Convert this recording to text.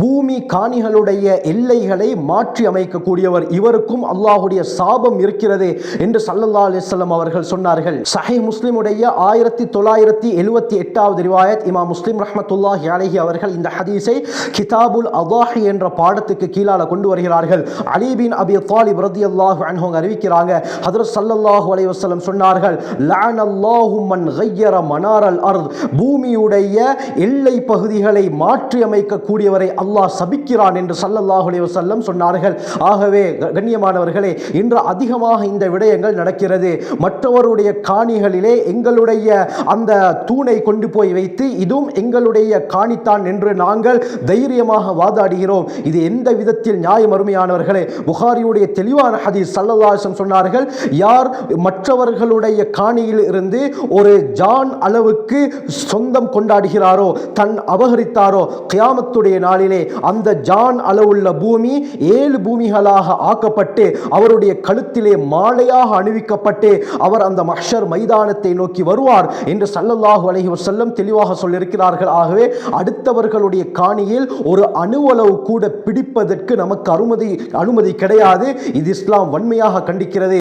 பூமி காணிகளுடைய எல்லைகளை மாற்றி அமைக்கக்கூடியவர், இவருக்கும் அல்லாஹுடைய சாபம் இருக்கிறது என்று ஸல்லல்லாஹு அலைஹி வஸல்லம் அவர்கள் சொன்னார்கள். சஹீஹ் முஸ்லிமுடைய 1978வது ரிவாயத், இமாம் முஸ்லிம் ரஹ்மத்துல்லாஹி அலைஹி அவர்கள் இந்த ஹதீஸை கிதாபுல் அதாஹி என்ற பாடத்துக்கு கீழால கொண்டு வருகிறார்கள். அலி பின் அபி தாலிப் ரலியல்லாஹு அன்ஹு அறிவிக்கிறாங்க, ஹஜ்ரத் ஸல்லல்லாஹு அலைஹி வஸல்லம் சொன்னார்கள், லஅனல்லாஹு மன் கய்யர மனாரல் அர்த், பூமியுடைய எல்லை பகுதிகளை மாற்றி அமைக்கக்கூடியவரை அல்லாஹ் சபிக்கிறான் என்று ஸல்லல்லாஹு அலைஹி வஸல்லம் சொன்னார்கள். ஆகவே கண்ணியமானவர்களே, இன்று அதிகமாக இந்த விடயங்கள் நடக்கிறது. மற்றவருடைய காணிகளிலே எங்களுடைய அந்த தூணை கொண்டு போய் வைத்து இதுவும் எங்களுடைய காணித்தான் என்று நாங்கள் தைரியமாக வாதாடுகிறோம். இது எந்த விதத்தில் நியாயம்? அருமையானவர்களே, புகாரியுடைய தெளிவான ஹதீஸ், ஸல்லல்லாஹு அலைஹி வஸல்லம் சொன்னார்கள், யார் மற்றவர்களுடைய காணியில் இருந்து ஒரு ஜான் அளவுக்கு சொந்தம் கொண்டாடுகிறாரோ, தன் அபகரித்தாரோ, கியாமத்துடைய நாளிலே அந்த ஜான் அளவுள்ள பூமி 7 பூமிகளாக ஆக்கப்பட்டு அவருடைய கழுத்திலே மாலையாக அணிவிக்கப்பட்டு அவர் அந்த மஹ்ஷர் மைதானத்தை நோக்கி வருவார் என்று ஸல்லல்லாஹு அலைஹி வஸல்லம் தெளிவாக சொல்லியிருக்கிறார்கள். ஆகவே அடுத்தவர்களுடைய காணியில் ஒரு அணுவளவு கூட பிடிப்பதற்கு நமக்கு அனுமதி கிடையாது. இது இஸ்லாம் வன்மையாக கண்டிக்கிறது.